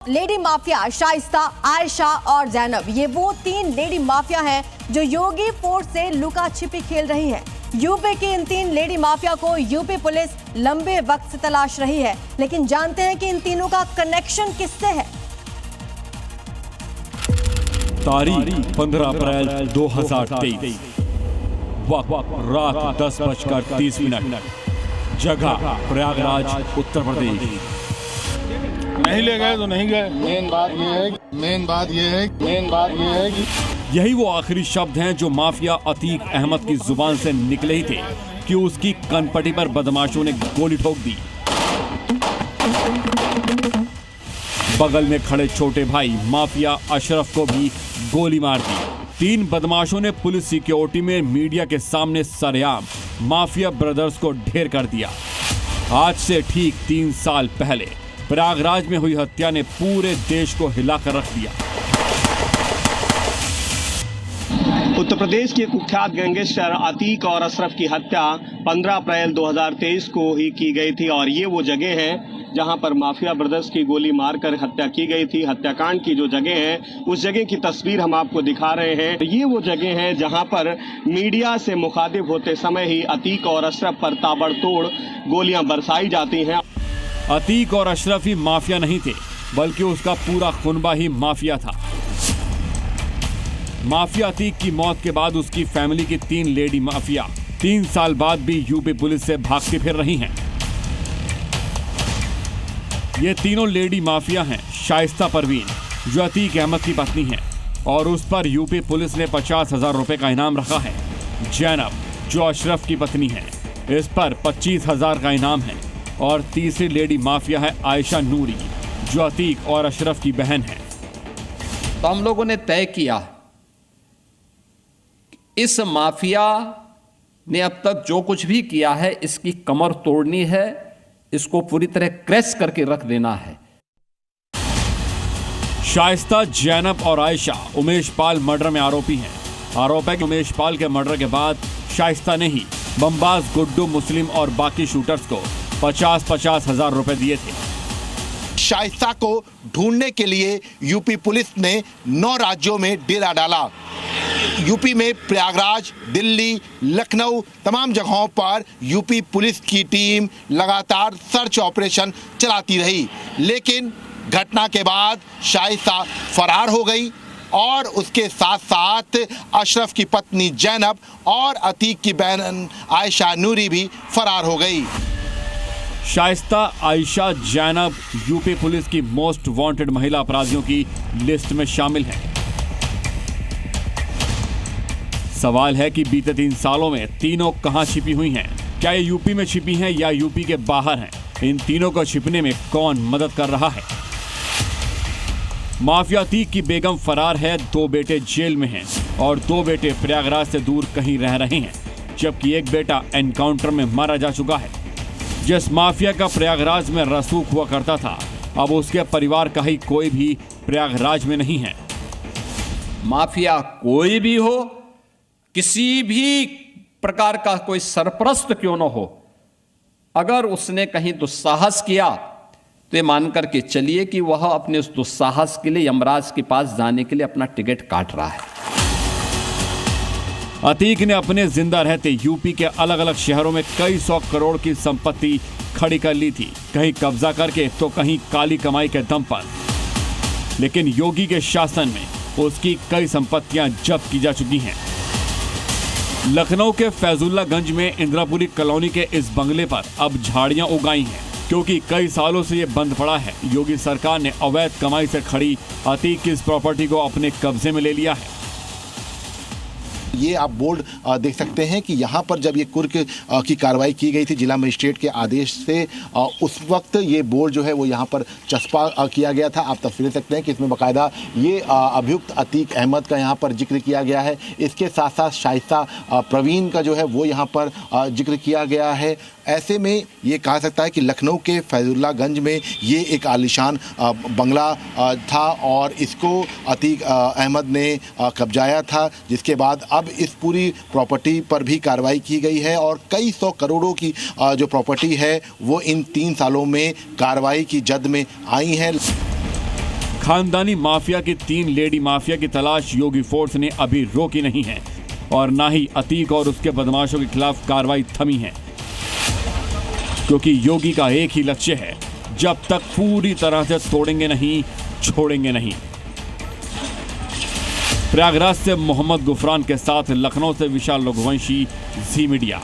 Lady mafia Shaista, Ayesha और जैनब, ये वो तीन लेडी माफिया हैं जो योगी फोर्स से लुका छिपी खेल रही हैं। यूपी की इन तीन लेडी माफिया को यूपी पुलिस लंबे वक्त से तलाश रही है, लेकिन जानते हैं कि इन तीनों का कनेक्शन किससे है। तारीख 15 अप्रैल 2023, वक्त रात 10:30, जगह प्रयागराज, उत्तर प्रदेश। नहीं ले गए तो नहीं गए। मेन बात ये है कि यही वो आखिरी शब्द हैं जो माफिया अतीक अहमद की जुबान से निकले ही थे कि उसकी कनपटी पर बदमाशों ने गोली ठोक दी। बगल में खड़े छोटे भाई माफिया अशरफ को भी गोली मार दी। तीन बदमाशों ने पुलिस सिक्योरिटी में मीडिया के सामने सरेआम माफिया ब्रदर्स को ढेर कर दिया। आज से ठीक 3 साल पहले प्रयागराज में हुई हत्या ने पूरे देश को हिलाकर रख दिया। उत्तर प्रदेश के कुख्यात गैंगस्टर अतीक और अशरफ की हत्या 15 अप्रैल 2023 को ही की गई थी और ये वो जगह है जहां पर माफिया ब्रदर्स की गोली मारकर हत्या की गई थी। हत्याकांड की जो जगह है उस जगह की तस्वीर हम आपको दिखा रहे हैं। ये वो जगह है जहां पर मीडिया से मुखातिब होते समय ही अतीक और अशरफ पर ताबड़तोड़ गोलियां बरसाई जाती हैं। अतीक और अशरफ ही माफिया नहीं थे, बल्कि उसका पूरा खुनबा ही माफिया था। माफिया अतीक की मौत के बाद उसकी फैमिली की 3 लेडी माफिया 3 साल बाद भी यूपी पुलिस से भागती फिर रही हैं। ये तीनों लेडी माफिया हैं शाइस्ता परवीन, जो अतीक अहमद की पत्नी है और उस पर यूपी पुलिस ने 50,000 रुपए का इनाम रखा है। जैनब, जो अशरफ की पत्नी है, इस पर 25,000 का इनाम है। और तीसरी लेडी माफिया है आयशा नूरी, जो अतीक और अशरफ की बहन है। तो हम लोगों ने तय किया इस माफिया ने अब तक जो कुछ भी किया है इसकी कमर तोड़नी है, इसको पूरी तरह क्रैश करके रख देना है। शाइस्ता, जैनब और आयशा उमेश पाल मर्डर में आरोपी हैं। आरोप है कि उमेश पाल के मर्डर के बाद शाइस्ता ने ही बमबाज गुड्डू, मुस्लिम और बाकी शूटर्स को 50,000 रुपए दिए थे। शाइस्ता को ढूंढने के लिए यूपी पुलिस ने 9 राज्यों में डेरा डाला। यूपी में प्रयागराज, दिल्ली, लखनऊ, तमाम जगहों पर यूपी पुलिस की टीम लगातार सर्च ऑपरेशन चलाती रही, लेकिन घटना के बाद शाइस्ता फरार हो गई और उसके साथ साथ अशरफ की पत्नी जैनब और अतीक की बहन आयशा नूरी भी फरार हो गई। शाइस्ता, आयशा, जैनब यूपी पुलिस की मोस्ट वांटेड महिला अपराधियों की लिस्ट में शामिल हैं। सवाल है कि बीते 3 सालों में तीनों कहां छिपी हुई हैं? क्या ये यूपी में छिपी हैं या यूपी के बाहर हैं? इन तीनों को छिपने में कौन मदद कर रहा है? माफिया अतीक की बेगम फरार है, 2 बेटे जेल में हैं और 2 बेटे प्रयागराज से दूर कहीं रह रहे हैं, जबकि एक बेटा एनकाउंटर में मारा जा चुका है। जिस माफिया का प्रयागराज में रसूख हुआ करता था, अब उसके परिवार का ही कोई भी प्रयागराज में नहीं है। माफिया कोई भी हो, किसी भी प्रकार का कोई सरपरस्त क्यों न हो, अगर उसने कहीं दुस्साहस किया तो ये मान करके चलिए कि वह अपने उस दुस्साहस के लिए यमराज के पास जाने के लिए अपना टिकट काट रहा है। अतीक ने अपने जिंदा रहते यूपी के अलग अलग शहरों में कई 100 करोड़ की संपत्ति खड़ी कर ली थी, कहीं कब्जा करके तो कहीं काली कमाई के दम पर। लेकिन योगी के शासन में उसकी कई संपत्तियां जब्त की जा चुकी हैं। लखनऊ के फैजुल्लागंज में इंदिरापुरी कॉलोनी के इस बंगले पर अब झाड़ियां उगाई हैं, क्योंकि कई सालों से ये बंद पड़ा है। योगी सरकार ने अवैध कमाई से खड़ी अतीक की इस प्रॉपर्टी को अपने कब्जे में ले लिया है। ये आप बोर्ड देख सकते हैं कि यहाँ पर जब ये कुर्क की कार्रवाई की गई थी जिला मजिस्ट्रेट के आदेश से, उस वक्त ये बोर्ड जो है वो यहाँ पर चस्पा किया गया था। आप तस्वीरें सकते हैं कि इसमें बाकायदा ये अभियुक्त अतीक अहमद का यहाँ पर जिक्र किया गया है। इसके साथ साथ शाइस्ता प्रवीण का जो है वो यहाँ पर जिक्र किया गया है। ऐसे में ये कहा सकता है कि लखनऊ के फैजुल्लागंज में ये एक आलीशान बंगला था और इसको अतीक अहमद ने कब्जाया था, जिसके बाद अब इस पूरी प्रॉपर्टी पर भी कार्रवाई की गई है और कई 100 करोड़ों की जो प्रॉपर्टी है वो इन 3 सालों में कार्रवाई की जद में आई है। खानदानी माफिया की 3 लेडी माफिया की तलाश योगी फोर्स ने अभी रोकी नहीं है और ना ही अतीक और उसके बदमाशों के खिलाफ कार्रवाई थमी है, क्योंकि योगी का एक ही लक्ष्य है, जब तक पूरी तरह से तोड़ेंगे नहीं, छोड़ेंगे नहीं। प्रयागराज से मोहम्मद गुफरान के साथ लखनऊ से विशाल रघुवंशी, जी मीडिया।